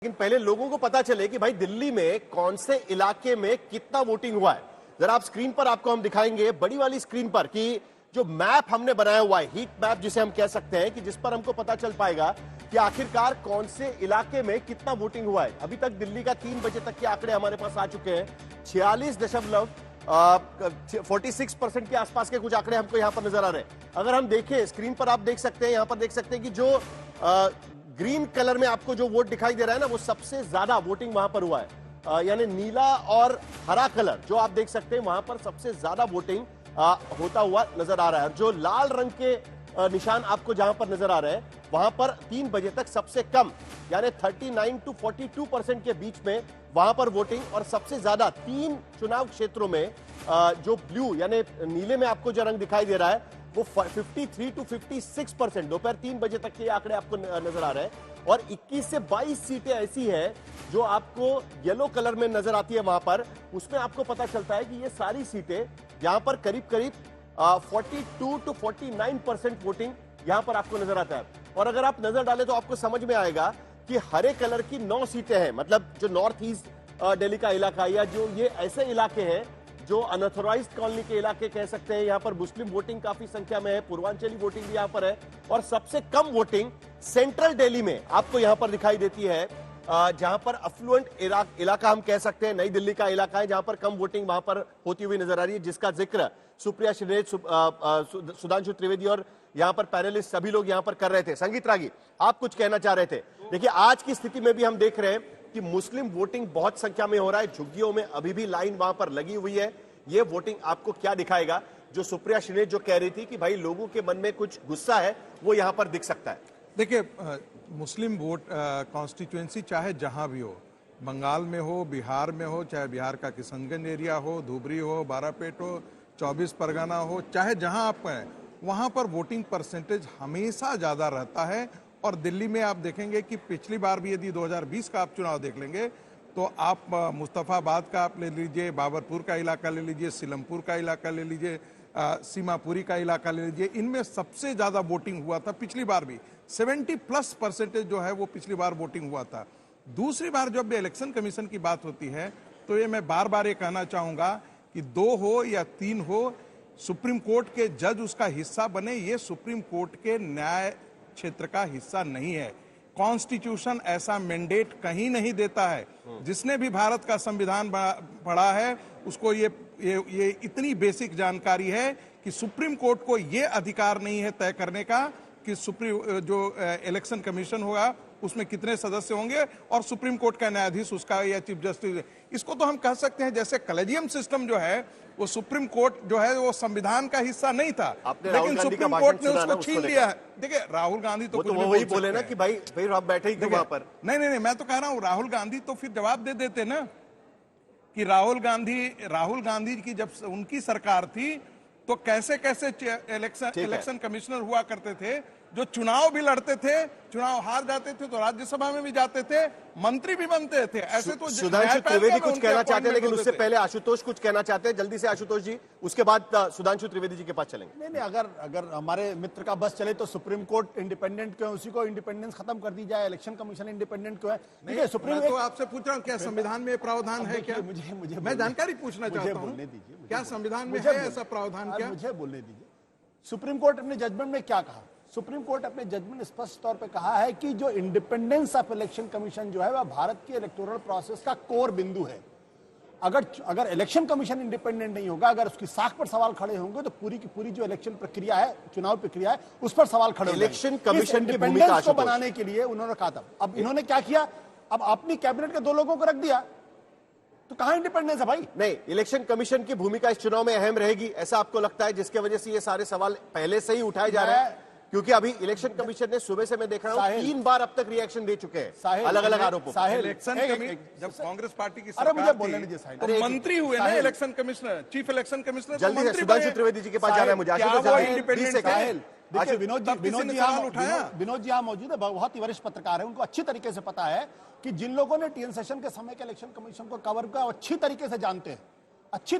लेकिन पहले लोगों को पता चले कि भाई दिल्ली में कौन से इलाके में कितना वोटिंग हुआ है। जरा आप स्क्रीन पर आपको हम दिखाएंगे बड़ी वाली स्क्रीन पर कि जो मैप हमने बनाया हुआ है, हीट मैप जिसे हम कह सकते हैं, कि जिस पर हमको पता चल पाएगा कि आखिरकार कौन से इलाके में कितना वोटिंग हुआ है। अभी तक दिल्ली का 3 बजे तक के आंकड़े हमारे पास आ चुके हैं। 46.46% के आसपास के कुछ आंकड़े हमको यहां पर नजर आ रहे हैं। अगर हम देखें स्क्रीन पर, आप देख सकते हैं, यहां पर देख सकते हैं कि जो ग्रीन कलर में आपको जो वोट दिखाई दे रहा है ना, वो सबसे ज्यादा वोटिंग वहां पर हुआ है। यानी नीला और हरा कलर जो आप देख सकते हैं, वहां पर सबसे ज्यादा वोटिंग होता हुआ नजर आ रहा है। जो लाल रंग के निशान आपको जहां पर नजर आ रहे हैं, वहां पर 3 बजे तक सबसे कम यानी 39 to 42% के बीच में वहां पर वोटिंग, और सबसे ज्यादा 3 चुनाव क्षेत्रों में जो ब्लू यानी नीले में आपको जो रंग दिखाई दे रहा है, वो 53 to 56% दोपहर 3 बजे तक के आंकड़े आपको नजर आ रहे हैं। और 21 से 22 सीटें ऐसी हैं जो आपको येलो कलर में नजर आती है। वहां पर उसमें आपको पता चलता है कि ये सारी सीटें यहां पर करीब करीब 42 to 49% वोटिंग यहां पर आपको नजर आता है। और अगर आप नजर डालें तो आपको समझ में आएगा कि हरे कलर की 9 सीटें हैं, मतलब जो नॉर्थ ईस्ट दिल्ली का इलाका, या जो ये ऐसे इलाके हैं जो अनऑथोराइज्ड कॉलोनी के इलाके कह सकते हैं। यहां पर मुस्लिम वोटिंग काफी संख्या में है, पूर्वांचली वोटिंग भी यहां पर है, और सबसे कम वोटिंग सेंट्रल दिल्ली में आपको यहां पर दिखाई देती है, जहां पर अफ्लुएंट इलाका हम कह सकते हैं, नई दिल्ली का इलाका है, जहां पर कम वोटिंग वहां पर होती हुई नजर आ रही है, जिसका जिक्र सुप्रिया श्रीनेत, सुधांशु त्रिवेदी और यहां पर पैनलिस्ट सभी लोग यहां पर कर रहे थे। संगीत रागी, आप कुछ कहना चाह रहे थे। देखिए, आज की स्थिति में भी हम देख रहे हैं कि मुस्लिम वोटिंग बहुत संख्या में हो रहा है। झुग्गियों में अभी भी लाइन वहां पर लगी हुई है। ये वोटिंग आपको क्या दिखाएगा? जो सुप्रिया श्रीनेत जो कह रही थी कि भाई लोगों के मन में कुछ गुस्सा है, वो यहां पर दिख सकता है। देखिए, मुस्लिम वोट कॉन्स्टिट्यूएंसी चाहे जहां भी हो, बंगाल में हो, बिहार में हो, चाहे बिहार का किशनगंज एरिया हो, धुबरी हो, बारापेट हो, 24 परगना हो, चाहे जहां आप हैं, वहां पर वोटिंग परसेंटेज हमेशा ज्यादा रहता है। और दिल्ली में आप देखेंगे कि पिछली बार भी यदि 2020 का आप चुनाव देख लेंगे तो आप मुस्तफाबाद का आप ले लीजिए, बाबरपुर का इलाका ले लीजिए, सीलमपुर का इलाका ले लीजिए, सीमापुरी का इलाका ले लीजिए, इनमें सबसे ज्यादा वोटिंग हुआ था। पिछली बार भी 70+ % जो है वो पिछली बार वोटिंग हुआ था। दूसरी बार जब भी इलेक्शन कमीशन की बात होती है तो ये मैं बार बार ये कहना चाहूंगा कि 2 हो या 3 हो, सुप्रीम कोर्ट के जज उसका हिस्सा बने, ये सुप्रीम कोर्ट के न्याय क्षेत्र का हिस्सा नहीं है। कॉन्स्टिट्यूशन ऐसा मैंडेट कहीं नहीं देता है। जिसने भी भारत का संविधान पढ़ा है उसको ये इतनी बेसिक जानकारी है कि सुप्रीम कोर्ट को ये अधिकार नहीं है तय करने का कि जो इलेक्शन कमीशन होगा उसमें कितने सदस्य होंगे और सुप्रीम कोर्ट का न्यायाधीश उसका या चीफ जस्टिस। इसको तो हम कह सकते हैं जैसे कॉलेजियम सिस्टम जो है वो सुप्रीम कोर्ट जो है वो संविधान का हिस्सा नहीं था, लेकिन सुप्रीम कोर्ट ने उसको छीन लिया है। देखिए, राहुल गांधी तो कुछ वही बोले ना कि भाई आप बैठे ही वहां पर। नहीं, मैं तो कह रहा हूं राहुल गांधी तो फिर जवाब दे देते ना कि राहुल गांधी की जब उनकी सरकार थी तो कैसे इलेक्शन कमिश्नर हुआ करते थे, जो चुनाव भी लड़ते थे, चुनाव हार जाते थे तो राज्यसभा में भी जाते थे, मंत्री भी बनते थे। ऐसे तो सुधांशु त्रिवेदी कुछ कहना चाहते हैं, लेकिन उससे पहले आशुतोष कुछ कहना चाहते हैं। जल्दी से आशुतोष जी, उसके बाद सुधांशु त्रिवेदी जी के पास चलेंगे। नहीं, अगर हमारे मित्र का बस चले तो सुप्रीम कोर्ट इंडिपेंडेंट क्यों है? उसी को इंडिपेंडेंस खत्म कर दी जाए। इलेक्शन कमीशन इंडिपेंडेंट क्यों है? नहीं, सुप्रीम तो आपसे पूछ रहा हूँ, क्या संविधान में प्रावधान है? क्या मुझे मैं जानकारी पूछना चाहता हूँ, क्या संविधान में है ऐसा प्रावधान? क्या मुझे बोलने दीजिए। सुप्रीम कोर्ट अपने जजमेंट में क्या कहा? सुप्रीम कोर्ट अपने जजमेंट में स्पष्ट तौर पे कहा है कि जो इंडिपेंडेंस ऑफ इलेक्शन कमीशन जो है वह भारत के इलेक्टोरल प्रोसेस का कोर बिंदु है। अगर इलेक्शन कमीशन इंडिपेंडेंट नहीं होगा, अगर उसकी साख पर सवाल खड़े होंगे तो पूरी की पूरी जो इलेक्शन प्रक्रिया है, चुनाव प्रक्रिया है, उस पर सवाल खड़े होंगे। इलेक्शन कमीशन की भूमिका को बनाने के लिए उन्होंने कहा था। अब इन्होंने क्या किया? अब अपनी कैबिनेट के 2 लोगों को रख दिया, तो कहां इंडिपेंडेंस है भाई? नहीं, इलेक्शन कमीशन की भूमिका इस चुनाव में अहम रहेगी, ऐसा आपको लगता है, जिसके वजह से ये सारे सवाल पहले से ही उठाए जा रहे हैं? क्योंकि अभी इलेक्शन कमीशन ने सुबह से मैं देख रहा हूं 3 बार अब तक रिएक्शन दे चुके हैं अलग अलग आरोपों पर। इलेक्शन जब कांग्रेस पार्टी की सरकार थी तो मंत्री हुए ना election commissioner, chief election commissioner. जल्दी से सुधांशु त्रिवेदी जी के पास जाना है मुझे। देखिए, विनोद जी यहाँ मौजूद है, बहुत ही वरिष्ठ पत्रकार है, उनको अच्छी तरीके से पता है कि जिन लोगों ने टीएन सेशन के समय के इलेक्शन कमीशन को कवर किया अच्छी तरीके से जानते हैं कि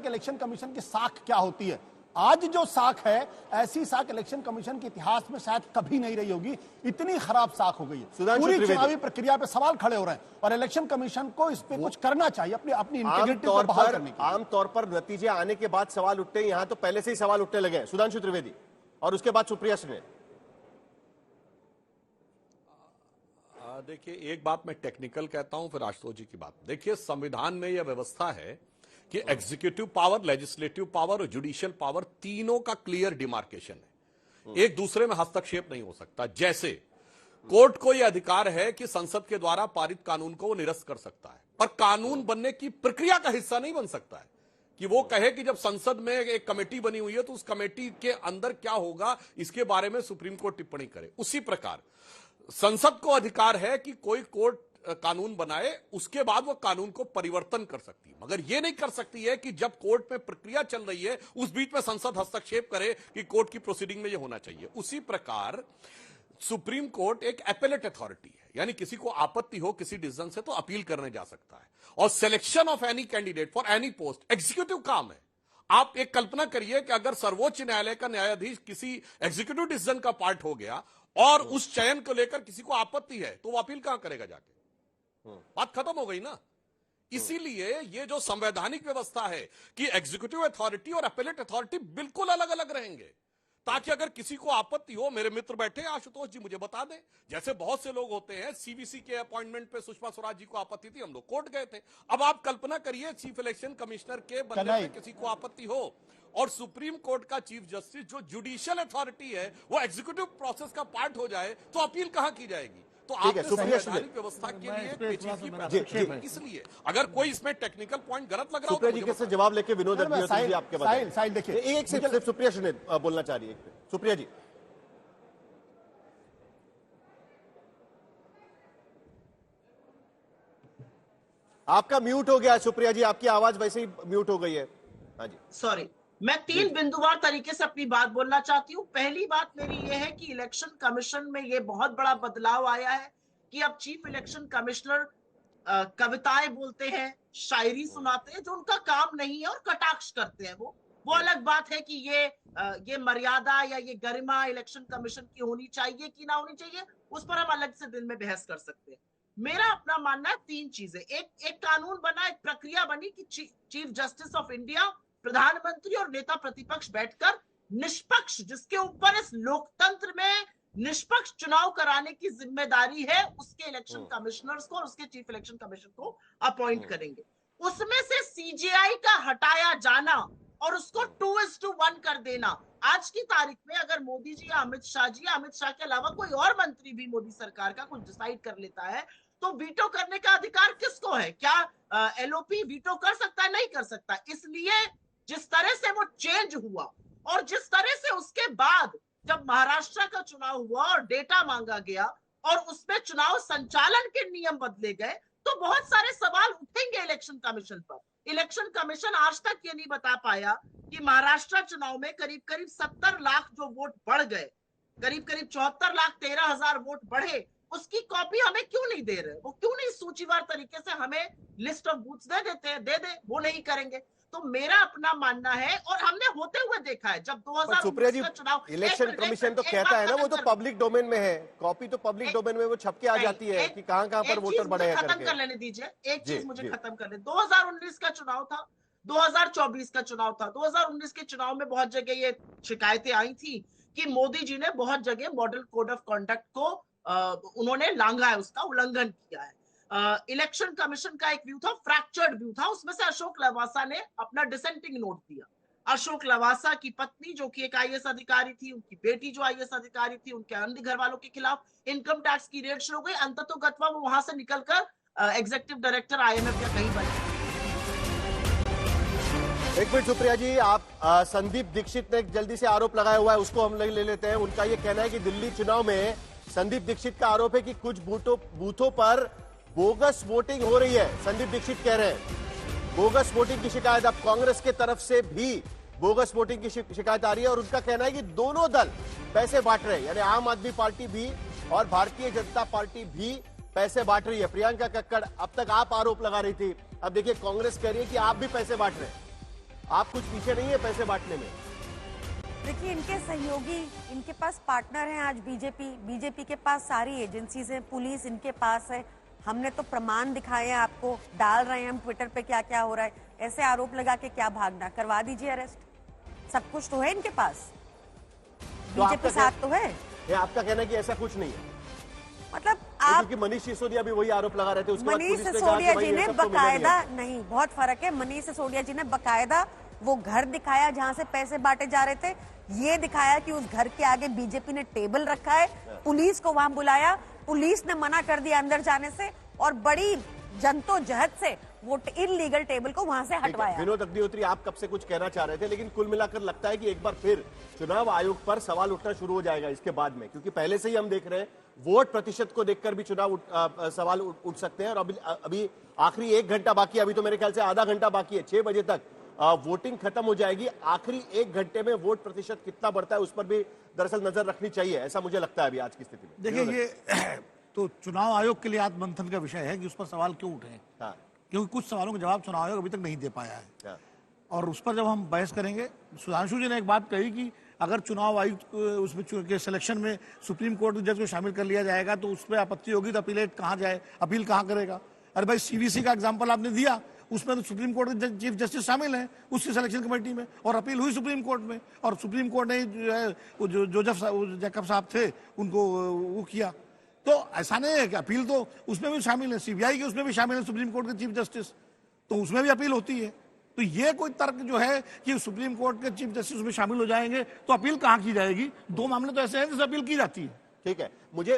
इलेक्शन कमीशन की साख क्या होती है। आज जो साख है, ऐसी साख इलेक्शन कमीशन के इतिहास में शायद कभी नहीं रही होगी। इतनी खराब साख हो गई है। सुधांशु पूरी त्रिवेदी। चुनावी प्रक्रिया पे सवाल खड़े हो रहे हैं और इलेक्शन कमीशन को इस पे कुछ करना चाहिए, अपनी इंटीग्रिटी को बहाल करने की। आमतौर पर नतीजे आने के बाद सवाल उठते हैं, यहां तो पहले से ही सवाल उठने लगे हैं। सुधांशु त्रिवेदी और उसके बाद सुप्रिया सुले। देखिए, एक बात मैं टेक्निकल कहता हूं, फिर आशुतोष जी की बात। देखिए, संविधान में यह व्यवस्था है कि एग्जीक्यूटिव पावर, लेजिस्लेटिव पावर और जुडिशियल पावर, तीनों का क्लियर डिमार्केशन है। एक दूसरे में हस्तक्षेप नहीं हो सकता। जैसे कोर्ट को यह अधिकार है कि संसद के द्वारा पारित कानून को वो निरस्त कर सकता है, पर कानून बनने की प्रक्रिया का हिस्सा नहीं बन सकता है। कि वो कहे कि जब संसद में एक कमेटी बनी हुई है तो उस कमेटी के अंदर क्या होगा, इसके बारे में सुप्रीम कोर्ट टिप्पणी करे। उसी प्रकार संसद को अधिकार है कि कोई कोर्ट कानून बनाए, उसके बाद वो कानून को परिवर्तन कर सकती है, मगर ये नहीं कर सकती है कि जब कोर्ट में प्रक्रिया चल रही है उस बीच में संसद हस्तक्षेप करे कि कोर्ट की प्रोसीडिंग में ये होना चाहिए। उसी प्रकार सुप्रीम कोर्ट एक एपेलेट अथॉरिटी है, यानी किसी को आपत्ति हो किसी डिसीजन से तो अपील करने जा सकता है। और selection of any candidate for any post executive काम है। आप एक कल्पना करिए कि अगर सर्वोच्च न्यायालय का न्यायाधीश किसी एग्जीक्यूटिव डिसीजन का पार्ट हो गया और उस चयन को लेकर किसी को आपत्ति है, तो वो अपील कहां करेगा जाके? बात खत्म हो गई ना। इसीलिए ये जो संवैधानिक व्यवस्था है कि एग्जीक्यूटिव अथॉरिटी और अपेलेट अथॉरिटी बिल्कुल अलग अलग रहेंगे, ताकि अगर किसी को आपत्ति हो, मेरे मित्र बैठे हैं आशुतोष जी, मुझे बता दें। जैसे बहुत से लोग होते हैं, सीबीसी के अपॉइंटमेंट पे सुषमा स्वराज जी को आपत्ति थी, हम लोग कोर्ट गए थे। अब आप कल्पना करिए चीफ इलेक्शन कमिश्नर के बनने पे किसी को आपत्ति हो और सुप्रीम कोर्ट का चीफ जस्टिस जो जुडिशियल अथॉरिटी है वो एग्जीक्यूटिव प्रोसेस का पार्ट हो जाए, तो अपील कहां की जाएगी? तो आपने संवैधानिक व्यवस्था के लिए पेचीदगी पैदा की। इसलिए अगर कोई इसमें टेक्निकल पॉइंट गलत लग रहा हो, सुप्रिया जी से जवाब लेके विनोद अग्निहोत्री जी आपके बताएं। साहिल देखिए, एक सिर्फ सुप्रिया सुने बोलना चाह रही है। सुप्रिया जी, आपका म्यूट हो गया। सुप्रिया जी, आपकी आवाज वैसे ही म्यूट हो गई है। हाँ जी, सॉरी। मैं 3 बिंदुवार तरीके से अपनी बात बोलना चाहती हूँ। पहली बात मेरी ये है कि इलेक्शन कमीशन में ये बहुत बड़ा बदलाव आया है कि अब चीफ इलेक्शन कमिश्नर कविताएं बोलते हैं, शायरी सुनाते हैं, जो उनका काम नहीं है, और कटाक्ष करते हैं। वो अलग बात है कि ये मर्यादा या ये गरिमा इलेक्शन कमीशन की होनी चाहिए कि ना होनी चाहिए, उस पर हम अलग से दिन में बहस कर सकते हैं। मेरा अपना मानना है 3 चीजें। एक कानून बना, एक प्रक्रिया बनी कि चीफ जस्टिस ऑफ इंडिया, प्रधानमंत्री और नेता प्रतिपक्ष बैठकर निष्पक्ष, जिसके ऊपर इस लोकतंत्र में निष्पक्ष चुनाव कराने की जिम्मेदारी है, उसके इलेक्शन कमिश्नर्स को और उसके चीफ इलेक्शन कमीशन को अपॉइंट करेंगे। उसमें से सीजेआई का हटाया जाना और उसको 2:1 कर देना। आज की तारीख में अगर मोदी जी या अमित शाह के अलावा कोई और मंत्री भी मोदी सरकार का कुछ डिसाइड कर लेता है, तो वीटो करने का अधिकार किसको है? क्या एलओपी वीटो कर सकता है? नहीं कर सकता। इसलिए जिस तरह से वो चेंज हुआ और जिस तरह से उसके बाद जब महाराष्ट्र का चुनाव हुआ और डेटा मांगा गया और उसमें चुनाव संचालन के नियम बदले गए, तो बहुत सारे सवाल उठेंगे इलेक्शन कमीशन पर। इलेक्शन कमीशन आज तक ये नहीं बता पाया कि महाराष्ट्र चुनाव में करीब करीब 70 लाख जो वोट बढ़ गए, करीब करीब 74,13,000 वोट बढ़े, उसकी कॉपी हमें क्यों नहीं दे रहे? वो क्यों नहीं सूचीवार तरीके से हमें लिस्ट ऑफ बूथ्स दे देते हैं? दे दे, वो नहीं करेंगे। तो मेरा अपना मानना है, और हमने होते हुए देखा है, जब 2019 का चुनाव, इलेक्शन कमीशन तो कहता है ना वो तो पब्लिक डोमेन में है, कॉपी तो पब्लिक डोमेन में वो छप के आ जाती है कि कहां पर वोटर बढ़े हैं। खत्म कर लेने दीजिए, एक चीज मुझे खत्म कर ले। 2019 का चुनाव था, 2024 का चुनाव था। 2019 के चुनाव में बहुत जगह ये शिकायतें आई थी कि मोदी जी ने बहुत जगह मॉडल कोड ऑफ कंडक्ट को उन्होंने लांघा है, उसका उल्लंघन किया है। इलेक्शन कमीशन का एक व्यू था, फ्रैक्चर्ड व्यू था, उसमें से अशोक लवासा ने अपना डिसेंटिंग नोट दिया। अशोक लवासा की पत्नी जो कि एक आईएएस अधिकारी थी, उनकी बेटी जो आईएएस अधिकारी थी, उनके अन्य घर वालों के खिलाफ इनकम टैक्स की रेड शुरू हो गई। अंततोगत्वा वो वहां से निकलकर एग्जीक्यूटिव डायरेक्टर आईएमएफ या कहीं बने। एक मिनट सुप्रिया जी, आप संदीप दीक्षित ने जल्दी से आरोप लगाया हुआ है, उसको हम ले लेते हैं। उनका यह कहना है कि दिल्ली चुनाव में संदीप दीक्षित का आरोप है कि कुछ बूथों पर बोगस वोटिंग हो रही है। संदीप दीक्षित कह रहे हैं बोगस वोटिंग की शिकायत, अब कांग्रेस के तरफ से भी बोगस वोटिंग की शिकायत आ रही है और उनका कहना है कि दोनों दल पैसे बांट रहे हैं, यानी आम आदमी पार्टी भी और भारतीय जनता पार्टी भी पैसे बांट रही है। प्रियंका कक्कड़, अब तक आप आरोप लगा रही थी, अब देखिए कांग्रेस कह रही है कि आप भी पैसे बांट रहे हैं। आप कुछ पीछे नहीं है पैसे बांटने में? देखिए, इनके सहयोगी, इनके पास पार्टनर हैं आज बीजेपी के पास सारी एजेंसीज हैं, पुलिस इनके पास है। हमने तो प्रमाण दिखाए हैं आपको, डाल रहे हैं हम ट्विटर पे क्या क्या हो रहा है। ऐसे आरोप लगा के क्या भागना, करवा दीजिए अरेस्ट, सब कुछ तो है इनके पास, बीजेपी साथ तो है। ये आपका कहना है कि ऐसा कुछ नहीं है, मतलब आप, क्योंकि मनीष सिसोदिया भी वही आरोप लगा रहे थे, उसके बाद मनीष पुलिस ने कहा सिसोदिया कि भाई जी ये ने सब तो मिला नहीं है। बकायदा, नहीं बहुत फर्क है, मनीष सिसोदिया जी ने बकायदा वो घर दिखाया जहां से पैसे बांटे जा रहे थे, ये दिखाया कि उस घर के आगे बीजेपी ने टेबल रखा है, पुलिस को वहां बुलाया, पुलिस ने मना कर दिया अंदर जाने से, और बड़ी जद्दोजहद से वो इलीगल टेबल को वहां से हटवाया। विनोद अग्निहोत्री, आप कब से कुछ कहना चाह रहे थे, लेकिन कुल मिलाकर लगता है कि एक बार फिर चुनाव आयोग पर सवाल उठना शुरू हो जाएगा इसके बाद में, क्योंकि पहले से ही हम देख रहे हैं वोट प्रतिशत को देखकर भी सवाल उठ सकते हैं। और अभी आखिरी 1 घंटा बाकी है, अभी तो मेरे ख्याल से आधा घंटा बाकी है, 6 बजे तक वोटिंग खत्म हो जाएगी। आखिरी 1 घंटे में वोट प्रतिशत कितना बढ़ता है उस पर भी दरअसल नजर रखनी चाहिए, ऐसा मुझे लगता है अभी आज की स्थिति में। देखिए, ये तो चुनाव आयोग के लिए आत्ममंथन का विषय है कि उस पर सवाल क्यों उठे हैं, हाँ, क्योंकि कुछ सवालों का जवाब चुनाव आयोग अभी तक नहीं दे पाया है। हाँ, और उस पर जब हम बहस करेंगे, सुधांशु जी ने एक बात कही कि अगर चुनाव आयुक्त उसमें के सिलेक्शन में सुप्रीम कोर्ट जज को शामिल कर लिया जाएगा तो उस पर आपत्ति होगी तो अपीलेट कहाँ जाए, अपील कहाँ करेगा। अरे भाई, सीवीसी का एग्जाम्पल आपने दिया, उसमें तो सुप्रीम कोर्ट के चीफ जस्टिस शामिल हैं उसकी सिलेक्शन कमेटी में, और अपील हुई सुप्रीम कोर्ट में, और सुप्रीम कोर्ट ने जो जैकब साहब थे उनको वो किया। तो ऐसा नहीं है कि अपील तो उसमें भी शामिल है, सीबीआई के उसमें भी शामिल है सुप्रीम कोर्ट के चीफ जस्टिस, तो उसमें भी अपील होती है। तो ये कोई तर्क जो है कि सुप्रीम कोर्ट के चीफ जस्टिस उसमें शामिल हो जाएंगे तो अपील कहाँ की जाएगी? 2 मामले तो ऐसे हैं जिससे अपील की जाती है। ठीक है, मुझे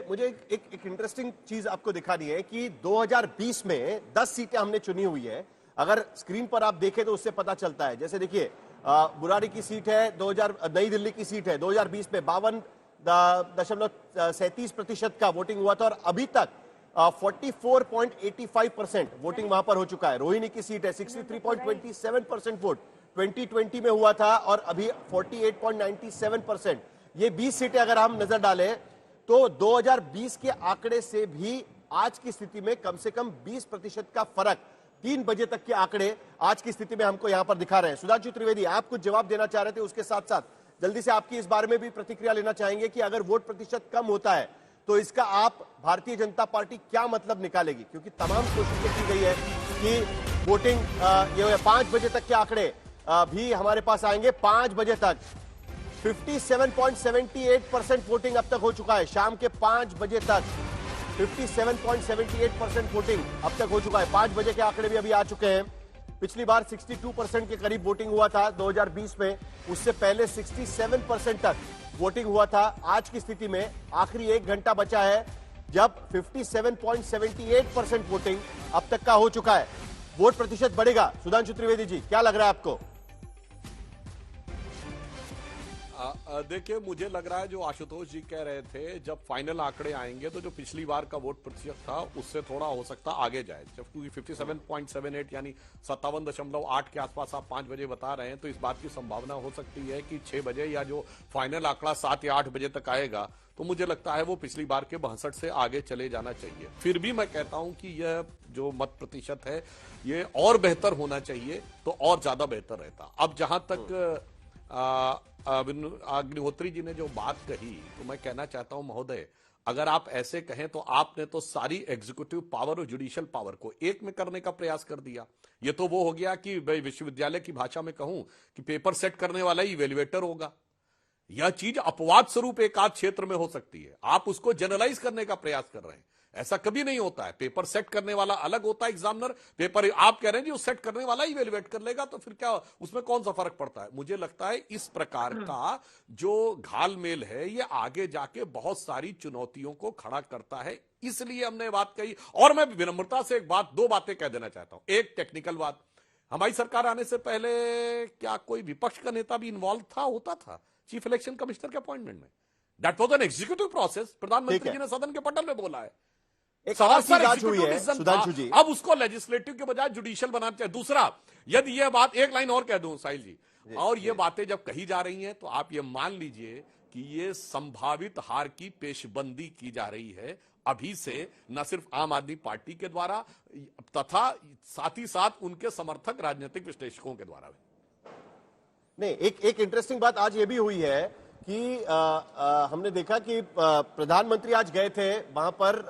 एक इंटरेस्टिंग चीज आपको दिखानी है कि 2020 में 10 सीटें हमने चुनी हुई है। अगर स्क्रीन पर आप देखें तो उससे पता चलता है, जैसे देखिए बुराड़ी की सीट है, नई दिल्ली की सीट है, 2020 में 52.37% का वोटिंग हुआ था, और अभी तक 44.85% वोटिंग वहां पर हो चुका है। रोहिणी की सीट है, 63.27% वोट 2020 में हुआ था, और अभी 48.97%। ये 20 सीटें अगर हम नजर डालें तो 2020 के आंकड़े से भी आज की स्थिति में कम से कम 20% का फर्क, 3 बजे तक के आंकड़े आज की स्थिति में हमको यहां पर दिखा रहे हैं। सुधांशु त्रिवेदी, आप कुछ जवाब देना चाह रहे थे, उसके साथ साथ जल्दी से आपकी इस बारे में भी प्रतिक्रिया लेना चाहेंगे कि अगर वोट प्रतिशत कम होता है तो इसका आप भारतीय जनता पार्टी क्या मतलब निकालेगी, क्योंकि तमाम कोशिशें की गई है कि वोटिंग ये 5 बजे तक के आंकड़े भी हमारे पास आएंगे। 5 बजे तक 57.78% वोटिंग अब तक हो चुका है। शाम के 5 बजे तक 57.78% वोटिंग अब तक हो चुका है। 5 बजे के आंकड़े भी अभी आ चुके हैं। पिछली बार 62% के करीब वोटिंग हुआ था 2020 में, उससे पहले 67% तक वोटिंग हुआ था। आज की स्थिति में आखिरी 1 घंटा बचा है जब 57.78% वोटिंग अब तक का हो चुका है। वोट प्रतिशत बढ़ेगा, सुधांशु त्रिवेदी जी, क्या लग रहा है आपको? देखिए, मुझे लग रहा है जो आशुतोष जी कह रहे थे, जब फाइनल आंकड़े आएंगे तो जो पिछली बार का वोट प्रतिशत था उससे थोड़ा हो सकता आगे जाए। जब क्योंकि 57.78 यानी 57.8 के आसपास आप 5 बजे बता रहे हैं, तो इस बात की संभावना हो सकती है कि 6 बजे या जो फाइनल आंकड़ा 7 या 8 बजे तक आएगा, तो मुझे लगता है वो पिछली बार के 62 से आगे चले जाना चाहिए। फिर भी मैं कहता हूं कि यह जो मत प्रतिशत है ये और बेहतर होना चाहिए तो और ज्यादा बेहतर रहता। अब जहां तक अग्निहोत्री जी ने जो बात कही, तो मैं कहना चाहता हूं महोदय, अगर आप ऐसे कहें तो आपने तो सारी एग्जीक्यूटिव पावर और जुडिशियल पावर को एक में करने का प्रयास कर दिया। ये तो वो हो गया कि भाई विश्वविद्यालय की भाषा में कहूं कि पेपर सेट करने वाला ही इवेल्युएटर होगा। यह चीज अपवाद स्वरूप एक आध क्षेत्र में हो सकती है, आप उसको जनरलाइज करने का प्रयास कर रहे हैं। ऐसा कभी नहीं होता है। पेपर सेट करने वाला अलग होता है एग्जामिनर, पेपर आप कह रहे हैं जी वो सेट करने वाला ही इवेल्युएट कर लेगा, तो फिर क्या उसमें कौन सा फर्क पड़ता है? मुझे लगता है इस प्रकार का जो घालमेल है ये आगे जाके बहुत सारी चुनौतियों को खड़ा करता है, इसलिए हमने बात कही। और मैं विनम्रता से दो बातें कह देना चाहता हूं। एक टेक्निकल बात, हमारी सरकार आने से पहले क्या कोई विपक्ष का नेता भी इन्वॉल्व होता था चीफ इलेक्शन कमिश्नर के अपॉइंटमेंट में? That was an executive process. प्रधानमंत्री जी ने सदन के पटल में बोला है। जांच हुई है सुधांशु जी, अब उसको लेजिस्लेटिव के बजाय जुडिशियल बनाना चाहिए। दूसरा, यदि यह बात, एक लाइन और कह दूं साहिल जी, और ये बातें जब कही जा रही हैं तो आप ये मान लीजिए कि ये संभावित हार की पेशबंदी की जा रही है अभी से, न सिर्फ आम आदमी पार्टी के द्वारा तथा साथ ही साथ उनके समर्थक राजनीतिक विश्लेषकों के द्वारा भी। नहीं, एक इंटरेस्टिंग बात आज ये भी हुई है कि हमने देखा कि प्रधानमंत्री आज गए थे वहां पर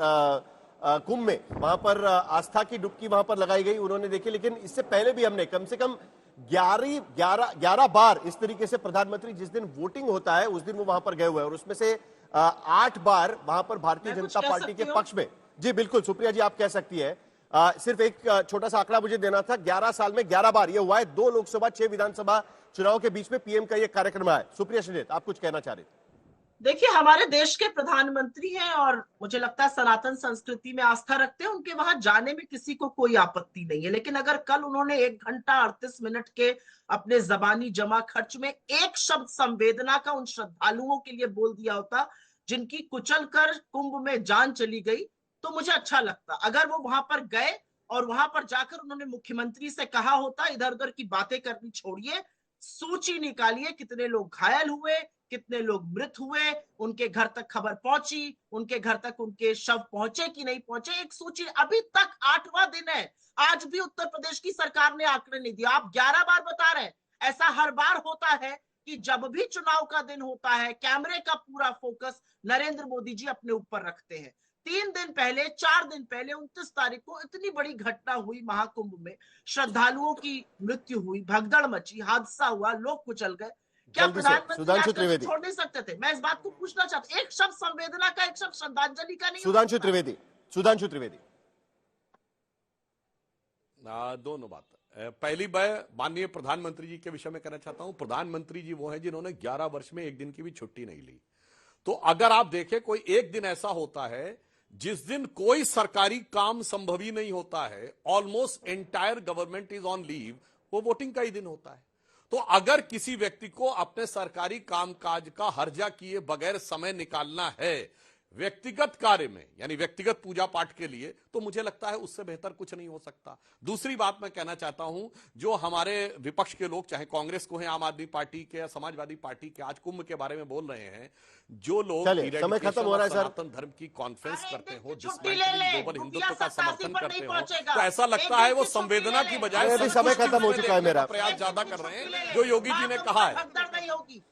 कुंभ में, वहां पर आस्था की डुबकी वहां पर लगाई गई, उन्होंने देखी। लेकिन इससे पहले भी हमने कम से कम 11 बार इस तरीके से प्रधानमंत्री जिस दिन वोटिंग होता है उस दिन वो वहां पर गए हुए हैं, और उसमें से 8 बार वहां पर भारतीय मैं कुछ जनता कह पार्टी के सकती हूं? पक्ष में। जी बिल्कुल सुप्रिया जी, आप कह सकती है। सिर्फ एक छोटा सा आंकड़ा मुझे देना था, 11 साल में 11 बार ये हुआ है, 2 लोकसभा 6 विधानसभा चुनाव के बीच में पीएम का ये कार्यक्रम है। सुप्रिया श्रीनेत, आप कुछ कहना चाह रहे थे? देखिए, हमारे देश के प्रधानमंत्री हैं और मुझे लगता है सनातन संस्कृति में आस्था रखते हैं, उनके वहां जाने में किसी को कोई आपत्ति नहीं है। लेकिन अगर कल उन्होंने 1 घंटा 38 मिनट के अपने जबानी जमा खर्च में एक शब्द संवेदना का उन श्रद्धालुओं के लिए बोल दिया होता जिनकी कुचल कर कुंभ में जान चली गई, तो मुझे अच्छा लगता। अगर वो वहां पर गए और वहां पर जाकर उन्होंने मुख्यमंत्री से कहा होता, इधर उधर की बातें करनी छोड़िए, सूची निकालिए कितने लोग घायल हुए, कितने लोग मृत हुए, उनके घर तक खबर पहुंची, उनके घर तक उनके शव पहुंचे कि नहीं पहुंचे, एक सूची। अभी तक 8वां दिन है, आज भी उत्तर प्रदेश की सरकार ने आंकड़े नहीं दिया। आप 11 बार बता रहे हैं। ऐसा हर बार होता है कि जब भी चुनाव का दिन होता है, कैमरे का पूरा फोकस नरेंद्र मोदी जी अपने ऊपर रखते हैं। 3 दिन पहले, 4 दिन पहले 29 तारीख को इतनी बड़ी घटना हुई महाकुंभ में, श्रद्धालुओं की मृत्यु हुई, भगदड़ मची, हादसा हुआ, लोग कुचल गए। क्या जल्दी से, प्रधानमंत्री सुधांशु आजकल त्रिवेदी। छोड़ नहीं सकते थे? मैं इस बात को पूछना चाहता हूं। एक शब्द संवेदना का, एक शब्द श्रद्धांजलि का नहीं हो सुधांशु सकता? त्रिवेदी, सुधांशु त्रिवेदी। दोनों बात। पहली मैं माननीय प्रधानमंत्री जी के विषय में कहना चाहता हूं, प्रधानमंत्री जी वो हैं जिन्होंने 11 वर्ष में एक दिन की भी छुट्टी नहीं ली। तो अगर आप देखें, कोई एक दिन ऐसा होता है जिस दिन कोई सरकारी काम संभव ही नहीं होता है, almost entire government is on leave, वो वोटिंग का ही दिन होता है। तो अगर किसी व्यक्ति को अपने सरकारी कामकाज का हर्जा किए बगैर समय निकालना है व्यक्तिगत कार्य में, यानी व्यक्तिगत पूजा पाठ के लिए, तो मुझे लगता है उससे बेहतर कुछ नहीं हो सकता। दूसरी बात मैं कहना चाहता हूं, जो हमारे विपक्ष के लोग, चाहे कांग्रेस को है, आम आदमी पार्टी के या समाजवादी पार्टी के, आज कुंभ के बारे में बोल रहे हैं, जो लोग समय खत्म हो रहा है सर। सनातन धर्म की कॉन्फ्रेंस करते हो, छुट्टी ले ले, ग्लोबल हिंदुत्व रुपया का 87 समर्थन पर करते नहीं हो, पहुंचेगा। तो ऐसा लगता एक है दिन वो की छुट्टी संवेदना ले की ले। बजाय अभी समय खत्म हो चुका है मेरा। प्रयास ज्यादा कर रहे हैं, जो योगी जी ने कहा है। भगदड़ नहीं होगी।